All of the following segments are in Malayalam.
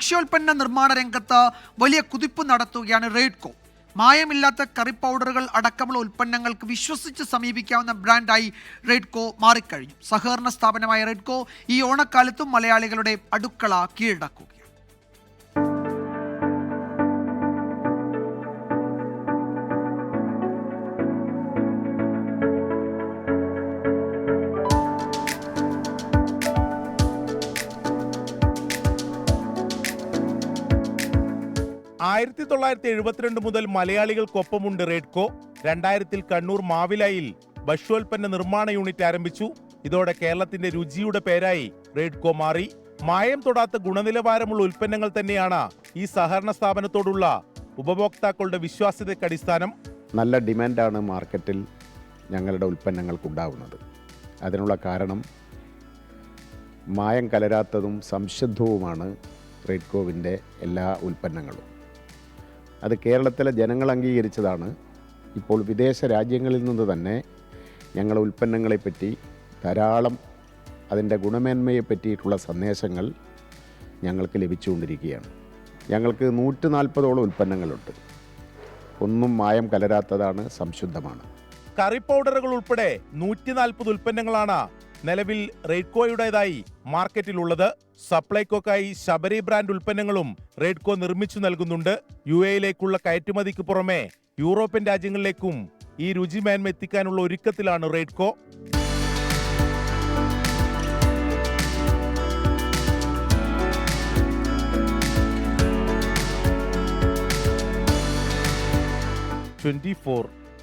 ഭക്ഷ്യോൽപ്പന്ന നിർമ്മാണ രംഗത്ത് വലിയ കുതിപ്പ് നടത്തുകയാണ് റെയ്ഡ്കോ. മായമില്ലാത്ത കറി പൗഡറുകൾ അടക്കമുള്ള ഉൽപ്പന്നങ്ങൾക്ക് വിശ്വസിച്ച് സമീപിക്കാവുന്ന ബ്രാൻഡായി റെയ്ഡ്കോ മാറിക്കഴിഞ്ഞു. സഹകരണ സ്ഥാപനമായ റെയ്ഡ്കോ ഈ ഓണക്കാലത്തും മലയാളികളുടെ അടുക്കള കീഴടക്കുകയാണ്. 1972 മുതൽ മലയാളികൾക്കൊപ്പമുണ്ട് റെയ്ഡ്കോ. 2000 കണ്ണൂർ മാവിലായിൽ ഭക്ഷ്യോൽപ്പന്ന നിർമ്മാണ യൂണിറ്റ് ആരംഭിച്ചു. ഇതോടെ കേരളത്തിന്റെ രുചിയുടെ പേരായി റെയ്ഡ്കോ മാറി. മായം തൊടാത്ത ഗുണനിലവാരമുള്ള ഉൽപ്പന്നങ്ങൾ തന്നെയാണ് ഈ സഹകരണ സ്ഥാപനത്തോടുള്ള ഉപഭോക്താക്കളുടെ വിശ്വാസ്യതയ്ക്ക് അടിസ്ഥാനം. നല്ല ഡിമാൻഡാണ് മാർക്കറ്റിൽ ഞങ്ങളുടെ ഉൽപ്പന്നങ്ങൾക്കുണ്ടാകുന്നത്. അതിനുള്ള കാരണം മായം കലരാത്തതും സംശുദ്ധവുമാണ് റെയ്ഡ്കോവിൻ്റെ എല്ലാ ഉൽപ്പന്നങ്ങളും. അത് കേരളത്തിലെ ജനങ്ങൾ അംഗീകരിച്ചതാണ്. ഇപ്പോൾ വിദേശ രാജ്യങ്ങളിൽ നിന്ന് തന്നെ ഞങ്ങളുടെ ഉൽപ്പന്നങ്ങളെപ്പറ്റി ധാരാളം അതിൻ്റെ ഗുണമേന്മയെ പറ്റിയിട്ടുള്ള സന്ദേശങ്ങൾ ഞങ്ങൾക്ക് ലഭിച്ചുകൊണ്ടിരിക്കുകയാണ്. ഞങ്ങൾക്ക് 140ഓളം ഉൽപ്പന്നങ്ങളുണ്ട്. ഒന്നും മായം കലരാത്തതാണ്, സംശുദ്ധമാണ്. കറി പൗഡറുകൾ ഉൾപ്പെടെ 140 ഉൽപ്പന്നങ്ങളാണ് നിലവിൽ റെയ്ഡ്കോയുടേതായി മാർക്കറ്റിലുള്ളത്. സപ്ലൈകോക്കായി ശബരി ബ്രാൻഡ് ഉൽപ്പന്നങ്ങളും റെയ്ഡ്കോ നിർമ്മിച്ചു നൽകുന്നുണ്ട്. UAE-യിലേക്കുള്ള കയറ്റുമതിക്ക് പുറമെ യൂറോപ്യൻ രാജ്യങ്ങളിലേക്കും ഈ രുചിമേന്മ എത്തിക്കാനുള്ള ഒരുക്കത്തിലാണ് റെയ്ഡ്കോ.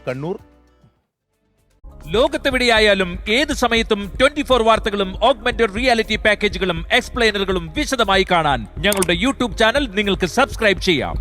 കണ്ണൂർ. ലോകത്തെവിടെയായാലും ഏത് സമയത്തും 24 വാർത്തകളും ഓഗ്മെന്റഡ് റിയാലിറ്റി പാക്കേജുകളും എക്സ്പ്ലെയിനറുകളും വിശദമായി കാണാൻ ഞങ്ങളുടെ യൂട്യൂബ് ചാനൽ നിങ്ങൾക്ക് സബ്സ്ക്രൈബ് ചെയ്യാം.